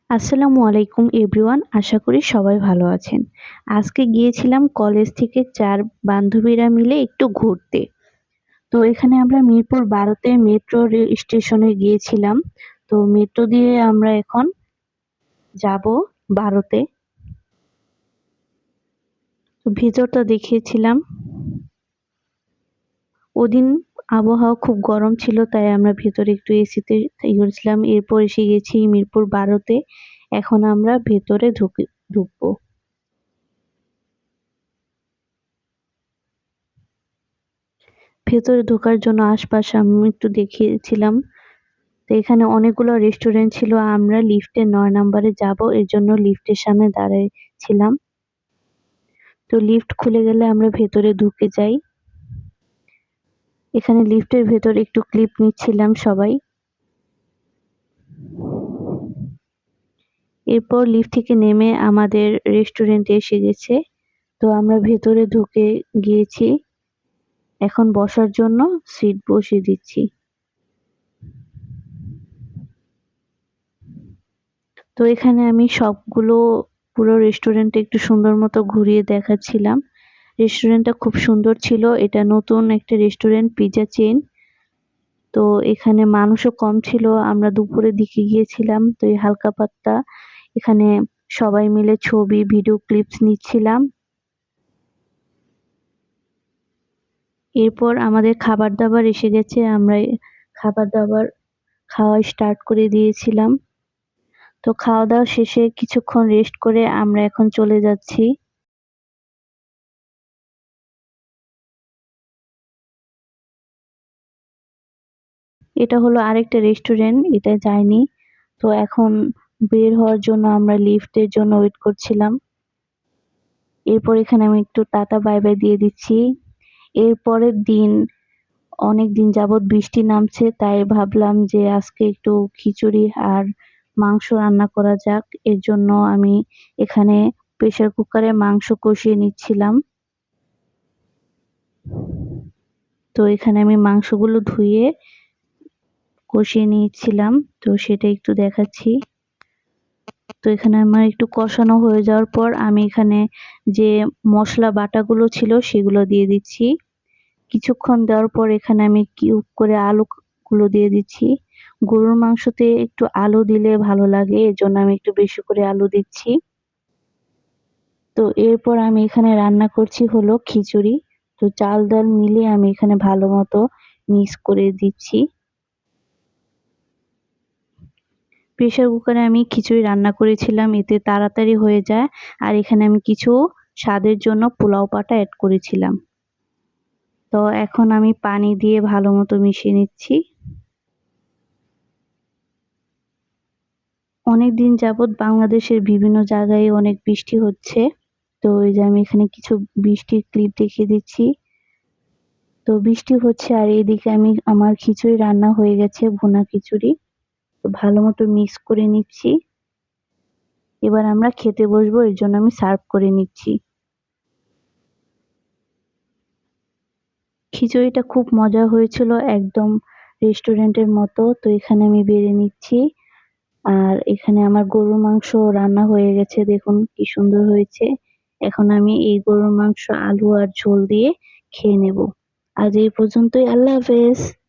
আসসালামু আলাইকুম এভরিওয়ান। আশা করি সবাই ভালো আছেন। আজকে গিয়েছিলাম কলেজ থেকে ৪ বান্ধবীরা মিলে একটু ঘুরতে। তো এখানে আমরা মিরপুর ১২ তে মেট্রো স্টেশনে গিয়েছিলাম। তো মেট্রো দিয়ে আমরা এখন যাবো ১২ তে। তো ভিতরটা দেখিয়েছিলাম। ওদিন আবহাওয়া খুব গরম ছিল তাই আমরা ভেতরে একটু এসিতে করেছিলাম। এরপর এসে গেছি মিরপুর ১২ তে। এখন আমরা ভেতরে ঢুকবো। ভেতরে ঢোকার জন্য আশপাশ আমি একটু দেখিয়েছিলাম। তো এখানে অনেকগুলো রেস্টুরেন্ট ছিল। আমরা লিফটে ৯ নাম্বারে যাবো এজন্য লিফটের সামনে দাঁড়ায় ছিলাম। তো লিফট খুলে গেলে আমরা ভেতরে ঢুকে যাই। এখানে লিফটের ভেতরে একটু ক্লিপ নিচ্ছিলাম সবাই। এরপর লিফট থেকে নেমে আমাদের রেস্টুরেন্টে এসে গেছে। তো আমরা ভেতরে ঢুকে গিয়েছি। এখন বসার জন্য সিট বসিয়ে দিচ্ছি। তো এখানে আমি সবগুলো পুরো রেস্টুরেন্টটা একটু সুন্দর মতো ঘুরিয়ে দেখাচ্ছিলাম। রেস্টুরেন্টটা খুব সুন্দর ছিল। এটা নতুন একটা রেস্টুরেন্ট, পিজ্জা চেইন। তো এখানে মানুষও কম ছিল। আমরা দুপুরের দিকে গিয়েছিলাম। তো এই হালকা পাত্তা এখানে সবাই মিলে ছবি, ভিডিও ক্লিপস নিচ্ছিলাম। এরপর আমাদের খাবার-দাবার এসে গেছে। আমরা খাবার-দাবার খাওয়া স্টার্ট করে দিয়েছিলাম। তো খাওয়া-দাওয়া শেষে কিছুক্ষণ রেস্ট করে আমরা এখন চলে যাচ্ছি। এটা হলো আরেকটা রেস্টুরেন্ট, এটায় যাইনি। তো এখন বের হওয়ার জন্য আমরা লিফটের জন্য ওয়েট করছিলাম। এরপর এখানে আমি একটু টাটা বাই বাই দিয়ে দিচ্ছি। এর পরের দিন অনেকদিন যাবৎ বৃষ্টি নামছে তাই ভাবলাম যে আজকে একটু খিচুড়ি আর মাংস রান্না করা যাক। এর জন্য আমি এখানে প্রেসার কুকারে মাংস কষিয়ে নিচ্ছিলাম। তো এখানে আমি মাংসগুলো ধুয়ে কষিয়ে নিয়েছিলাম। তো সেটা একটু দেখাচ্ছি। তো এখানে আমার একটু কষানো হয়ে যাওয়ার পর আমি এখানে যে মসলা বাটাগুলো ছিল সেগুলো দিয়ে দিচ্ছি। কিছুক্ষণ দেওয়ার পর এখানে আমি কিউব করে আলুগুলো দিয়ে দিচ্ছি। গরুর মাংসতে একটু আলু দিলে ভালো লাগে এজন্য আমি একটু বেশি করে আলু দিচ্ছি। তো এরপর আমি এখানে রান্না করছি হলো খিচুড়ি। তো চাল ডাল মিলিয়ে আমি এখানে ভালো মতো মিক্স করে দিচ্ছি। প্রেসার কুকারে আমি খিচুড়ি রান্না করেছিলাম, এতে তাড়াতাড়ি হয়ে যায়। আর এখানে আমি কিছু স্বাদের জন্য পোলাও পাতা এড করেছিলাম। তো এখন আমি পানি দিয়ে ভালো মতো মিশিয়ে নিচ্ছি। অনেকদিন যাবৎ বাংলাদেশের বিভিন্ন জায়গায় অনেক বৃষ্টি হচ্ছে। তো এই যে আমি এখানে কিছু বৃষ্টির ক্লিপ দেখিয়ে দিচ্ছি। তো বৃষ্টি হচ্ছে আর এদিকে আমার খিচুড়ি রান্না হয়ে গেছে, ভুনা খিচুড়ি। তো ভালো মতো মিক্স করে নিচ্ছি। এবার আমরা খেতে বসবো, এর জন্য আমি সার্ভ করে নিচ্ছি। খিচুড়িটা খুব মজা হয়েছিল, একদম রেস্টুরেন্টের মতো। তো এখানে আমি বেড়ে নিচ্ছি। আর এখানে আমার গরুর মাংস রান্না হয়ে গেছে, দেখুন কি সুন্দর হয়েছে। এখন আমি এই গরুর মাংস আলু আর ঝোল দিয়ে খেয়ে নেব। আজ এই পর্যন্তই। আল্লাহ হাফেজ।